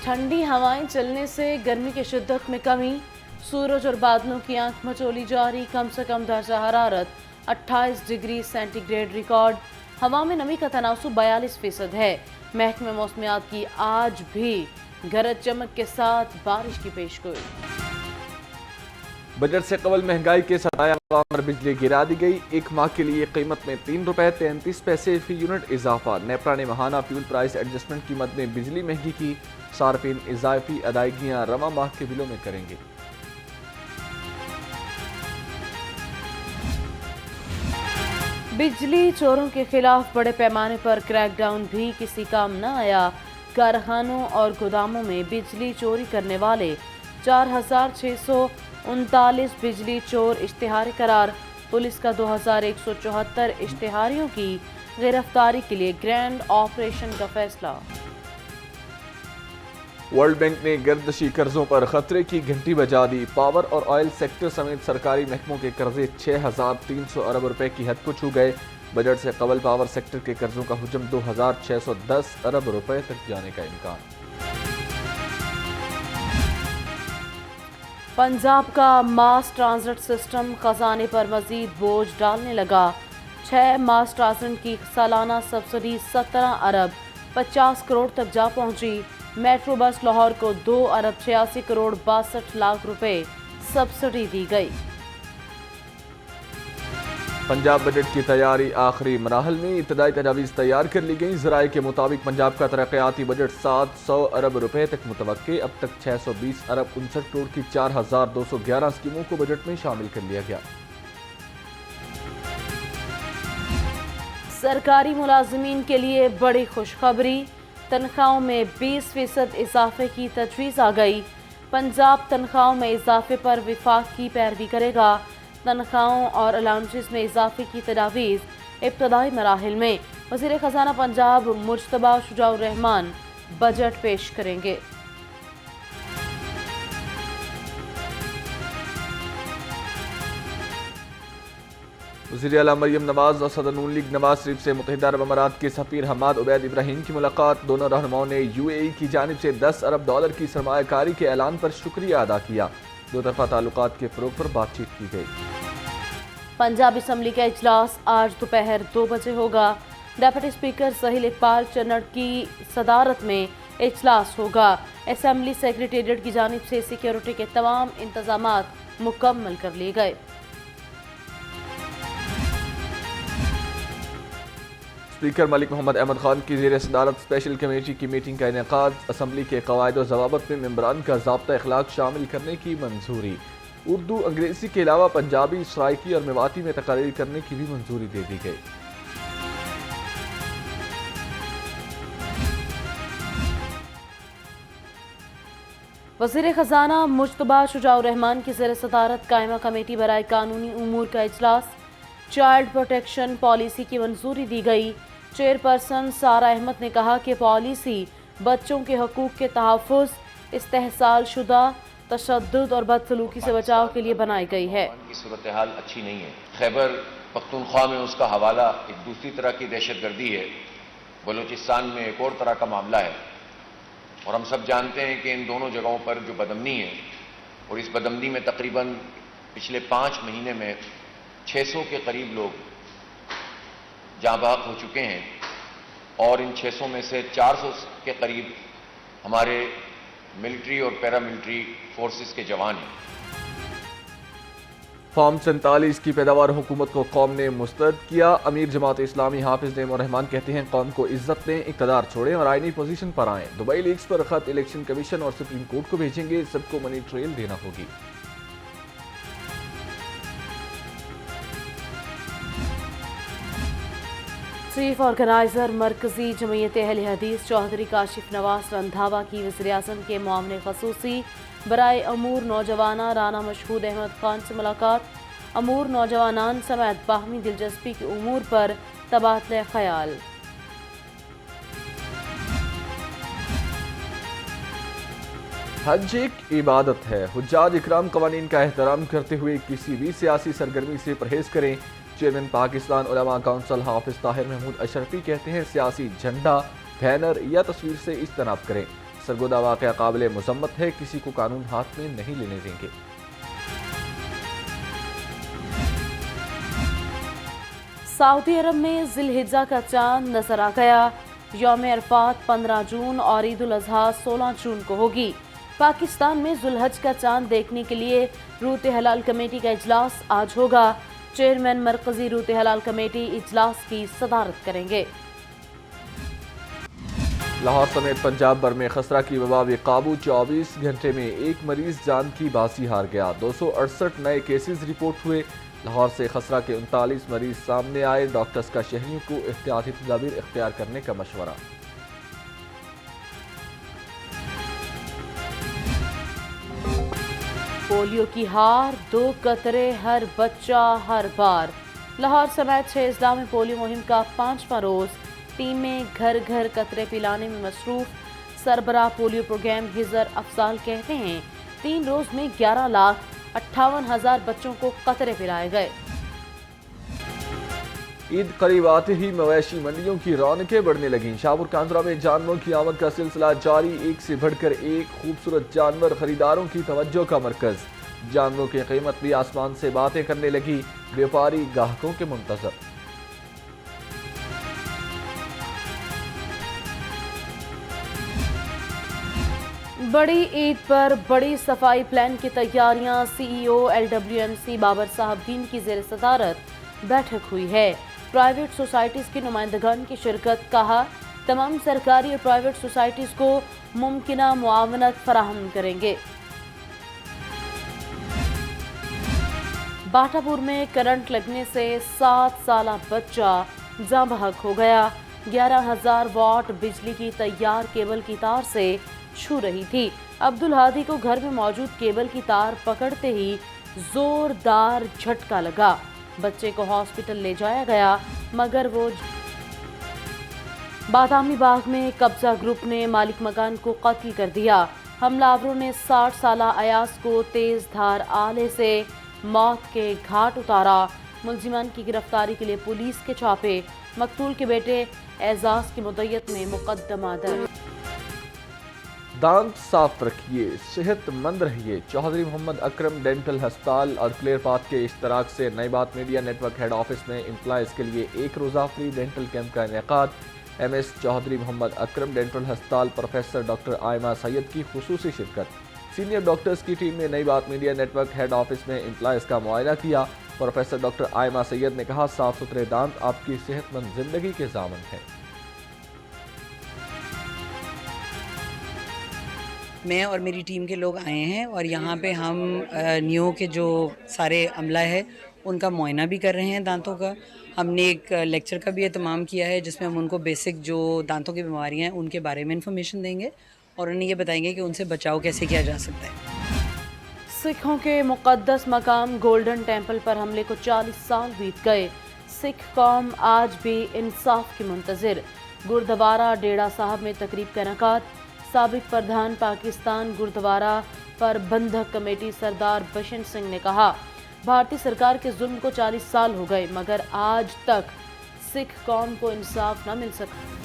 ठंडी हवाएं चलने से गर्मी की शिद्दत में कमी, सूरज और बादलों की आंख मचोली जारी। कम से कम दर्जा हरारत 28 डिग्री सेंटीग्रेड रिकॉर्ड। हवा में नमी का तनासुब 42% है। महकमे मौसमियात की आज भी गरज चमक के साथ बारिश की पेशगोई। बजट से कबल महंगाई के सताया पर बिजली गिरा दी गई। एक माह के लिए कीमत में ₹3.33 फी यूनिट इजाफा। नेपरा ने माहाना फ्यूल प्राइस एडजस्टमेंट की मद में बिजली महंगी की। सार्फिन इजाफी अदायगियां रवा माह के बिलों में करेंगे। बिजली चोरों के खिलाफ बड़े पैमाने पर क्रैकडाउन भी किसी काम न आया। कारखानों और गोदामों में बिजली चोरी करने वाले 4,639 बिजली चोर इश्तिहारी करार। पुलिस का 2,174 इश्तिहारियों की गिरफ्तारी के लिए ग्रैंड ऑपरेशन का फैसला। वर्ल्ड बैंक ने गर्दशी कर्जों पर खतरे की घंटी बजा दी। पावर और ऑयल सेक्टर समेत सरकारी महकमों के कर्जे 6,300 अरब रुपए की हद को छू गए। बजट से कबल पावर सेक्टर के कर्जों का हुजम 2,610 अरब रुपए तक जाने का इम्कान। पंजाब का मास ट्रांजिट सिस्टम खजाने पर मजीद बोझ डालने लगा। 6 मास ट्रांजिट की सालाना सब्सिडी 17 अरब 50 करोड़ तक जा पहुंची। मेट्रो बस लाहौर को 2 अरब 86 करोड़ 62 लाख रुपए सब्सिडी दी गई। पंजाब बजट की तैयारी आखिरी मराहल में। इब्तदाई तजावीज़ तैयार कर ली गई। ज़राए के मुताबिक पंजाब का तरक्याती बजट 700 अरब रुपए तक मुतवक्के। अब तक 620 अरब 59 करोड़ की 4,211 स्कीमों को बजट में शामिल कर लिया गया। सरकारी मुलाजिमीन के लिए बड़ी खुशखबरी। तनख्वाहों में 20% इजाफे की तजवीज़ आ गई। पंजाब तनख्वाहों में इजाफे पर विफाक की पैरवी करेगा। तनख्वाहों और अलाउंसेस में इजाफे की तजावीज़ इब्तदाई मराहिल में। वज़ीर ख़ज़ाना पंजाब मुज्तबा शुजाउर रहमान बजट पेश करेंगे। वज़ीर आला मरियम नवाज और सदर नून लीग नवाज शरीफ से मुत्तहिदा अरब अमारात के सफ़ीर हमाद उबैद इब्राहिम की मुलाकात। दोनों रहनुमाओं ने UAE की जानिब से $10 अरब की सरमायाकारी के ऐलान पर शुक्रिया अदा किया। दो तरफा ताल्लुकात के फ़रोग़ पर बातचीत की गई। पंजाब असम्बली का इजलास आज दोपहर 2 बजे होगा। डेप्यूटी स्पीकर सहील इकबाल चन्नड़ की सदारत में इजलास होगा। असम्बली सेक्रेटेरिएट की जानिब से सिक्योरिटी के तमाम इंतजामात मुकम्मल कर लिए गए। स्पीकर मलिक मोहम्मद अहमद खान की ज़ेर सदारत स्पेशल कमेटी की मीटिंग का इनेकाद। असम्बली के कवायद और ज़वाबत में मेंबरान का ज़ाब्ता अखलाक शामिल करने की मंजूरी। उर्दू अंग्रेज़ी के अलावा पंजाबी, सराइकी और मेवाती में तकारीर करने की भी मंजूरी दे दी गई। वज़ीर ख़ज़ाना मुज्तबा शुजाउर रहमान की ज़ेर सदारत कायमा कमेटी बराए कानूनी उमूर का इजलास। चाइल्ड प्रोटेक्शन पॉलिसी की मंजूरी दी गई। चेयरपर्सन सारा अहमद ने कहा कि पॉलिसी बच्चों के हकूक़ के तहफ़्फ़ुज़, इस्तेहसाल शुदा, तशद्दुद और बदसलूकी से बचाव के लिए बनाई गई है। की सूरत हाल अच्छी नहीं है। खैबर पख्तूनख्वा में उसका हवाला एक दूसरी तरह की दहशतगर्दी है। बलूचिस्तान में एक और तरह का मामला है। और हम सब जानते हैं कि इन दोनों जगहों पर जो बदअमनी है, और इस बदअमनी में तकरीबन पिछले 5 महीने में 600 के करीब लोग जाँ बहक हो चुके हैं। और इन 600 में से 400 के करीब हमारे मिलिट्री और पैरामिलिट्री फोर्सेस के जवान हैं। फॉर्म 47 की पैदावार हुकूमत को कौम ने मुस्तरद किया। अमीर जमात इस्लामी हाफिज नईम रहमान कहते हैं कौम को इज्जत दें, इक़्तिदार छोड़ें और आईनी पोजीशन पर आएँ। दुबई लीग्स पर खत इलेक्शन कमीशन और सुप्रीम कोर्ट को भेजेंगे। सबको मनी ट्रेल देना होगी। चीफ ऑर्गेनाइजर मरकजी जमीयत अहले हदीस चौधरी काशिफ नवाज रंधावा की वज़ीर-ए-आज़म के मामले ख़ुसूसी बराए अमूर नौजवाना राना मशहूद अहमद खान से मुलाकात। अमूर नौजवानान समेत बाहमी दिलचस्पी के उमूर पर तबादला ख्याल। हज एक इबादत है। हुज्जाज इकराम कवानीन का एहतराम करते हुए किसी भी सियासी सरगर्मी से परहेज करें। चेयरमैन पाकिस्तान उलमा काउंसिल हाफिज ताहिर महमूद अशरफी कहते हैं सियासी झंडा, बैनर या तस्वीर से इज्तनाब करें। सरगोदा वाक़या काबिल मज़म्मत है, किसी को कानून हाथ में नहीं लेने देंगे। सऊदी अरब में जिलहिज्जा का चांद नजर आ गया। यौम अरफात 15 जून और ईद उल अजहा 16 जून को होगी। पाकिस्तान में जुलहज का चांद देखने के लिए रूत हलाल कमेटी का इजलास आज होगा। चेयरमैन मरकजी रूत हलाल कमेटी इजलास की सदारत करेंगे। लाहौर समेत पंजाब भर में खसरा की वबा बेकाबू, 24 घंटे में एक मरीज जान की बाजी हार गया। 268 नए केसेस रिपोर्ट हुए। लाहौर से खसरा के 39 मरीज सामने आए। डॉक्टर्स का शहरियों को एहतियाती तदाबीर इख्तियार करने का मशवरा। पोलियो की हार, 2 कतरे हर बच्चा हर बार। लाहौर समेत 6 अजला में पोलियो मुहिम का 5वां रोज। टीमें घर घर कतरे पिलाने में मसरूफ। सरबराह पोलियो प्रोग्राम हिजर अफजाल कहते हैं 3 रोज में 11,58,000 बच्चों को कतरे पिलाए गए। ईद करीब आते ही मवेशी मंडियों की रौनकें बढ़ने लगीं। शाहपुर कांजरा में जानवरों की आमद का सिलसिला जारी, एक से बढ़कर एक खूबसूरत जानवर खरीदारों की तवज्जो का मरकज। जानवरों की कीमत भी आसमान से बातें करने लगी। व्यापारी ग्राहकों के मुंतजर। बड़ी ईद पर बड़ी सफाई प्लान की तैयारियां। सीईओ LWMC बाबर साहबदीन की ज़ेर सदारत बैठक हुई है। प्राइवेट सोसाइटीज़ की नुमाइंदगान की शिरकत। कहा तमाम सरकारी और प्राइवेट सोसाइटीज़ को मुमकिना मुआवनत फराहम करेंगे। बाटापुर में करंट लगने से 7 साला बच्चा जाँ बहक हो गया। 11,000 वाट बिजली की तैयार केबल की तार से छू रही थी। अब्दुल हादी को घर में मौजूद केबल की तार पकड़ते ही जोरदार झटका लगा। बच्चे को हॉस्पिटल ले जाया गया मगर वो बादामी बाग में कब्जा ग्रुप ने मालिक मकान को कत्ल कर दिया। हमलावरों ने 60 साला अयास को तेज धार आले से मौत के घाट उतारा। मुलजिमान की गिरफ्तारी के लिए पुलिस के छापे। मकतूल के बेटे एजाज की मुद्दत में मुकदमा दर्ज। दांत साफ रखिए, सेहतमंद रहिए। चौधरी मोहम्मद अकरम डेंटल हस्पताल और क्लियर पाथ के इश्तराक से नई बात मीडिया नेटवर्क हेड ऑफिस में एम्प्लॉयज़ के लिए एक रोज़ा फ्री डेंटल कैंप का इनेकाद। MS चौधरी मोहम्मद अकरम डेंटल हस्पताल प्रोफेसर डॉक्टर आयमा सैयद की खुसूसी शिरकत। सीनियर डॉक्टर्स की टीम ने नई बात मीडिया नेटवर्क हेड ऑफिस में एम्प्लॉयज़ का मुआयना किया। प्रोफेसर डॉक्टर आयमा सैयद ने कहा साफ सुथरे दांत आपकी सेहतमंद जिंदगी के ज़ामन हैं। मैं और मेरी टीम के लोग आए हैं और यहाँ पे हम नियो के जो सारे अमला है उनका मुआयना भी कर रहे हैं दांतों का। हमने एक लेक्चर का भी एहतमाम किया है जिसमें हम उनको बेसिक जो दांतों की बीमारियाँ हैं उनके बारे में इंफॉर्मेशन देंगे और उन्हें ये बताएंगे कि उनसे बचाव कैसे किया जा सकता है। सिखों के मुक़द्दस मकाम गोल्डन टेम्पल पर हमले को 40 साल बीत गए। सिख कौम आज भी इंसाफ की मुंतज़िर। गुरुद्वारा डेड़ा साहब में तकरीब का इनेकाद। साबिक प्रधान पाकिस्तान गुरुद्वारा प्रबंधक कमेटी सरदार बशंत सिंह ने कहा भारतीय सरकार के जुल्म को 40 साल हो गए मगर आज तक सिख कौम को इंसाफ न मिल सका।